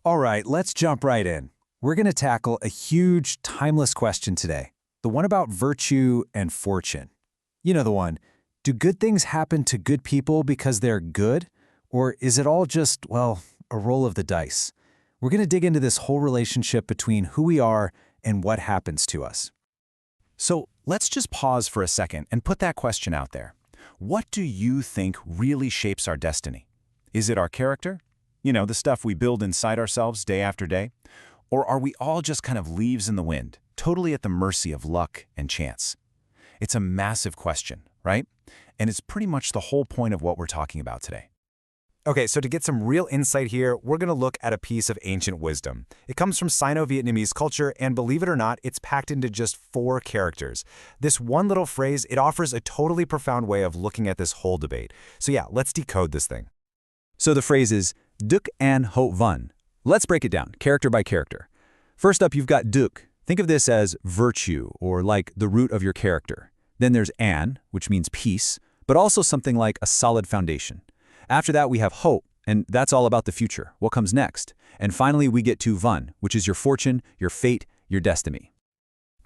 All right, let's jump right in. We're going to tackle a huge, timeless question today. The one about virtue and fortune. You know the one. Do good things happen to good people because they're good? Or is it all just, well, a roll of the dice? We're going to dig into this whole relationship between who we are and what happens to us. So let's just pause for a second and put that question out there. What do you think really shapes our destiny? Is it our character? You know, the stuff we build inside ourselves day after day? Or are we all just kind of leaves in the wind, totally at the mercy of luck and chance? It's a massive question, right? And it's pretty much the whole point of what we're talking about today. Okay, so to get some real insight here, we're going to look at a piece of ancient wisdom. It comes from Sino-Vietnamese culture, and believe it or not, it's packed into just 4 characters. This one little phrase, it offers a totally profound way of looking at this whole debate. So yeah, let's decode this thing. So the phrase is Duk An Ho Van. Let's break it down, character by character. First up, you've got Duk. Think of this as virtue, or like the root of your character. Then there's An, which means peace, but also something like a solid foundation. After that, we have Ho, and that's all about the future, what comes next. And finally, we get to Van, which is your fortune, your fate, your destiny.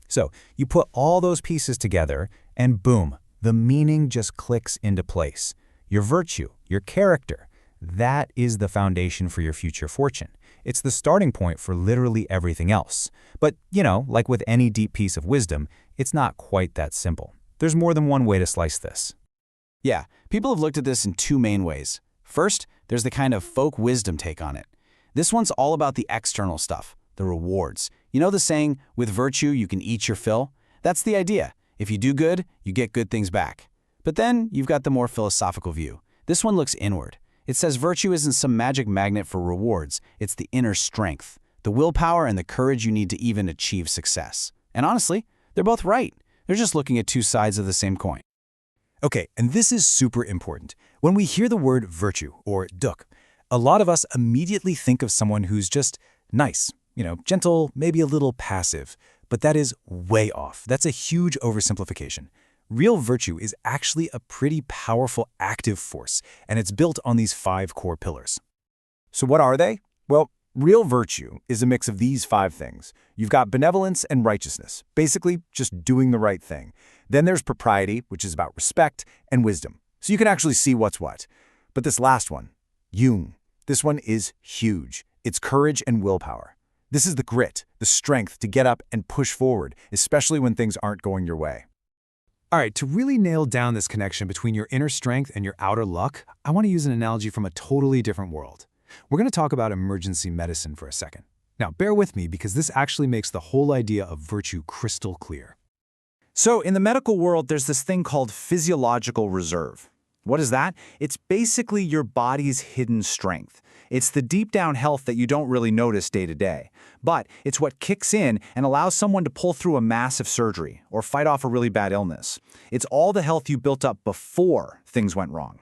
So you put all those pieces together, and boom, the meaning just clicks into place. Your virtue, your character, that is the foundation for your future fortune. It's the starting point for literally everything else. But, you know, like with any deep piece of wisdom, it's not quite that simple. There's more than one way to slice this. Yeah, people have looked at this in 2 main ways. First, there's the kind of folk wisdom take on it. This one's all about the external stuff, the rewards. You know the saying, with virtue you can eat your fill? That's the idea. If you do good, you get good things back. But then you've got the more philosophical view. This one looks inward. It says virtue isn't some magic magnet for rewards. It's the inner strength, the willpower and the courage you need to even achieve success. And honestly, they're both right. They're just looking at 2 sides of the same coin. Okay, and this is super important. When we hear the word virtue, or duk, a lot of us immediately think of someone who's just nice, gentle, maybe a little passive. But that is way off. That's a huge oversimplification. Real virtue is actually a pretty powerful active force, and it's built on these 5 core pillars. So what are they? Well, real virtue is a mix of these 5 things. You've got benevolence and righteousness, basically just doing the right thing. Then there's propriety, which is about respect, and wisdom. So you can actually see what's what. But this last one, Jung, this one is huge. It's courage and willpower. This is the grit, the strength to get up and push forward, especially when things aren't going your way. All right, to really nail down this connection between your inner strength and your outer luck, I want to use an analogy from a totally different world. We're going to talk about emergency medicine for a second. Now, bear with me because this actually makes the whole idea of virtue crystal clear. So in the medical world, there's this thing called physiological reserve. What is that? It's basically your body's hidden strength. It's the deep down health that you don't really notice day to day. But it's what kicks in and allows someone to pull through a massive surgery or fight off a really bad illness. It's all the health you built up before things went wrong.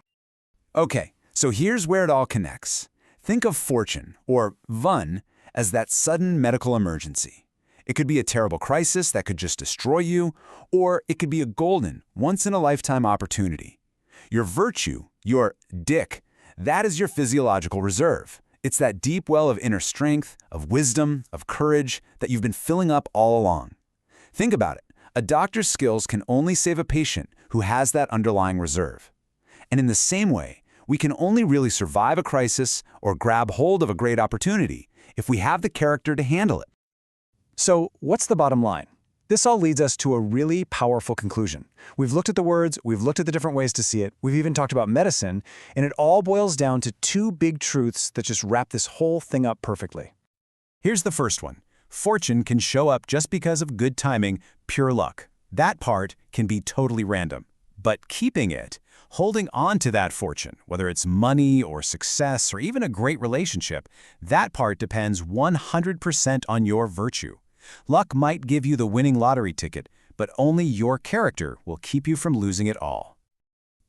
Okay, so here's where it all connects. Think of fortune, or Van, as that sudden medical emergency. It could be a terrible crisis that could just destroy you, or it could be a golden, once-in-a-lifetime opportunity. Your virtue, your dick, that is your physiological reserve. It's that deep well of inner strength, of wisdom, of courage that you've been filling up all along. Think about it. A doctor's skills can only save a patient who has that underlying reserve. And in the same way, we can only really survive a crisis or grab hold of a great opportunity if we have the character to handle it. So what's the bottom line? This all leads us to a really powerful conclusion. We've looked at the words, we've looked at the different ways to see it, we've even talked about medicine, and it all boils down to 2 big truths that just wrap this whole thing up perfectly. Here's the first one. Fortune can show up just because of good timing, pure luck. That part can be totally random. But keeping it, holding on to that fortune, whether it's money or success or even a great relationship, that part depends 100% on your virtue. Luck might give you the winning lottery ticket, but only your character will keep you from losing it all.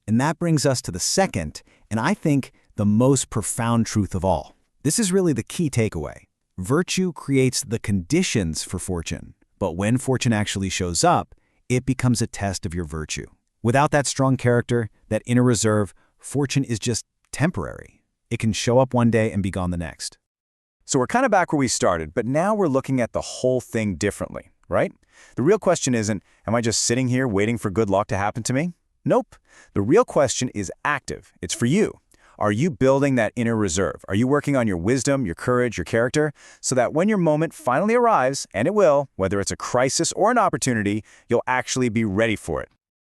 And that brings us to the second, and I think the most profound truth of all. This is really the key takeaway. Virtue creates the conditions for fortune, but when fortune actually shows up, it becomes a test of your virtue. Without that strong character, that inner reserve, fortune is just temporary. It can show up one day and be gone the next. So we're kind of back where we started, but now we're looking at the whole thing differently, right? The real question isn't, am I just sitting here waiting for good luck to happen to me? Nope. The real question is active. It's for you. Are you building that inner reserve? Are you working on your wisdom, your courage, your character, so that when your moment finally arrives, and it will, whether it's a crisis or an opportunity, you'll actually be ready for it?